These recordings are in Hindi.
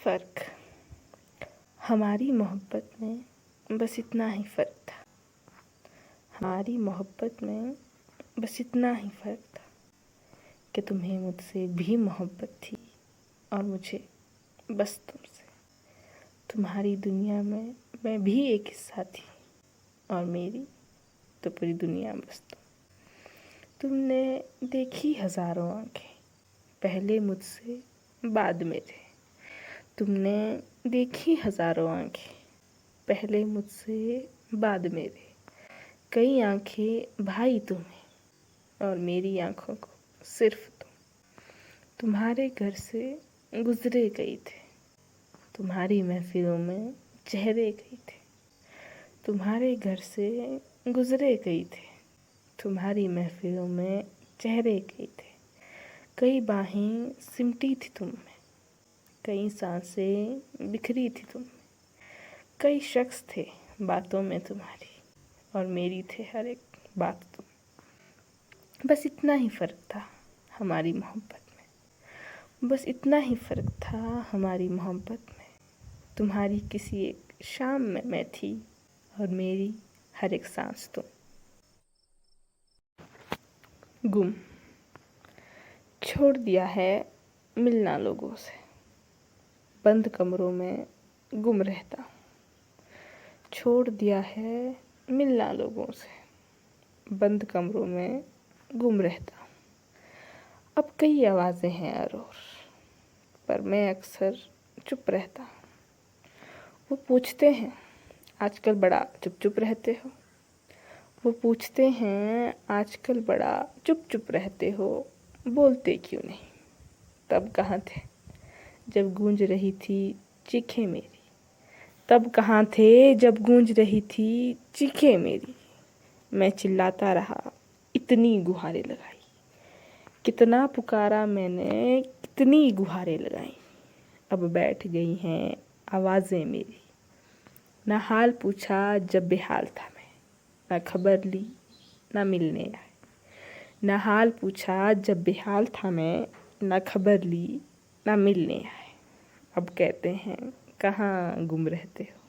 फ़र्क। हमारी मोहब्बत में बस इतना ही फ़र्क था। हमारी मोहब्बत में बस इतना ही फ़र्क था कि तुम्हें मुझसे भी मोहब्बत थी और मुझे बस तुमसे। तुम्हारी दुनिया में मैं भी एक हिस्सा थी और मेरी तो पूरी दुनिया बस तुमने देखी हज़ारों आँखें, पहले मुझसे बाद मेरे। तुमने देखी हज़ारों आँखें, पहले मुझसे बाद मेरे। कई आँखें भाई तुम्हें और मेरी आँखों को सिर्फ तुम्हारे घर से गुजरे गए थे। तुम्हारी महफिलों में चेहरे गए थे। तुम्हारे घर से गुजरे गए थे। तुम्हारी महफिलों में चेहरे गए थे। कई बाहें सिमटी थी तुम में, कई सांसें बिखरी थी तुम में। कई शख्स थे बातों में तुम्हारी और मेरी थे हर एक बात तुम। बस इतना ही फ़र्क था हमारी मोहब्बत में। बस इतना ही फ़र्क था हमारी मोहब्बत में। तुम्हारी किसी एक शाम में मैं थी और मेरी हर एक सांस तुम। गुम। छोड़ दिया है मिलना लोगों से, बंद कमरों में गुम रहता। छोड़ दिया है मिलना लोगों से, बंद कमरों में गुम रहता। अब कई आवाज़ें हैं अरोर, पर मैं अक्सर चुप रहता। वो पूछते हैं आजकल बड़ा चुप चुप रहते हो। वो पूछते हैं आजकल बड़ा चुप चुप रहते हो, बोलते क्यों नहीं। तब कहाँ थे जब गूंज रही थी चीखें मेरी। तब कहाँ थे जब गूंज रही थी चीखें मेरी। मैं चिल्लाता रहा, इतनी गुहारें लगाई। कितना पुकारा मैंने, कितनी गुहारें लगाई। अब बैठ गई हैं आवाज़ें मेरी। ना हाल पूछा जब बेहाल था मैं, ना खबर ली ना मिलने आए। ना हाल पूछा जब बेहाल था मैं, ना खबर ली ना मिलने आए। अब कहते हैं कहाँ गुम रहते हो।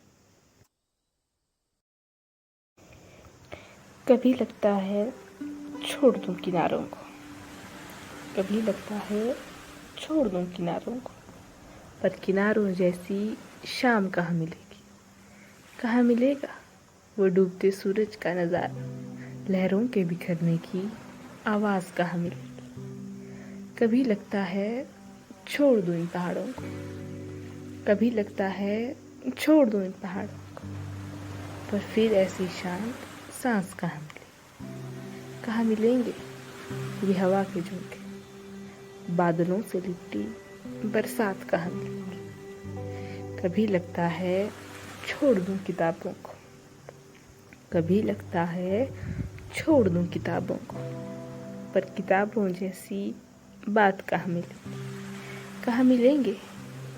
कभी लगता है छोड़ दूं किनारों को, कभी लगता है छोड़ दूं किनारों को, पर किनारों जैसी शाम कहाँ मिलेगी। कहाँ मिलेगा वो डूबते सूरज का नज़ारा, लहरों के बिखरने की आवाज़ कहाँ मिलेगी। कभी लगता है छोड़ दूं इन पहाड़ों को, कभी लगता है छोड़ दूं इन पहाड़ों को, पर फिर ऐसी शांत सांस कहाँ मिलेगी। कहाँ मिलेंगे ये हवा के झोंके, बादलों से लिपटी बरसात कहाँ मिलेगी। कभी लगता है छोड़ दूं किताबों को, कभी लगता है छोड़ दूं किताबों को, पर किताबों जैसी बात कहाँ मिलेगी। कहाँ मिलेंगे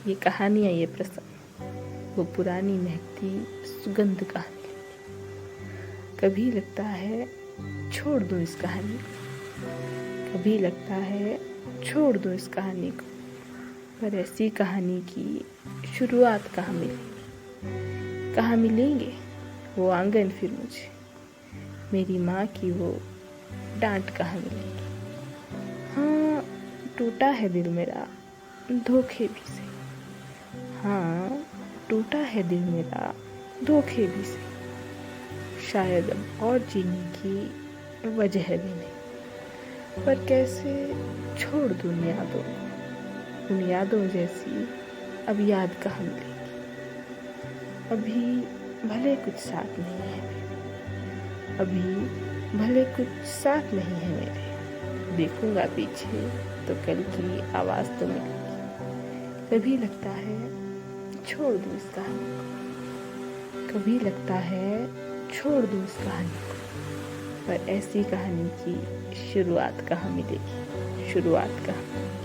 ये कहानियाँ, ये प्रसंग, वो पुरानी महकती सुगंध कहाँ मिलेगी। कभी लगता है छोड़ दूं इस कहानी को, कभी लगता है छोड़ दूं इस कहानी को, पर ऐसी कहानी की शुरुआत कहाँ मिलेगी। कहाँ मिलेंगे वो आंगन फिर मुझे, मेरी माँ की वो डांट कहाँ मिलेगी। हाँ टूटा है दिल मेरा धोखे भी से, हाँ टूटा है दिल मेरा धोखे भी से। शायद अब और जीने की वजह भी नहीं, पर कैसे छोड़ दूं उन यादों को। उन यादों जैसी अब याद कहाँ मिलेगी। अभी भले कुछ साथ नहीं है मेरे, अभी भले कुछ साथ नहीं है मेरे। देखूंगा पीछे तो कल की आवाज़ तो मिलेगी। कभी लगता है छोड़ दूं इस कहानी को, कभी लगता है छोड़ दूं इस कहानी को, पर ऐसी कहानी की शुरुआत कहाँ मिलेगी। शुरुआत कहाँ।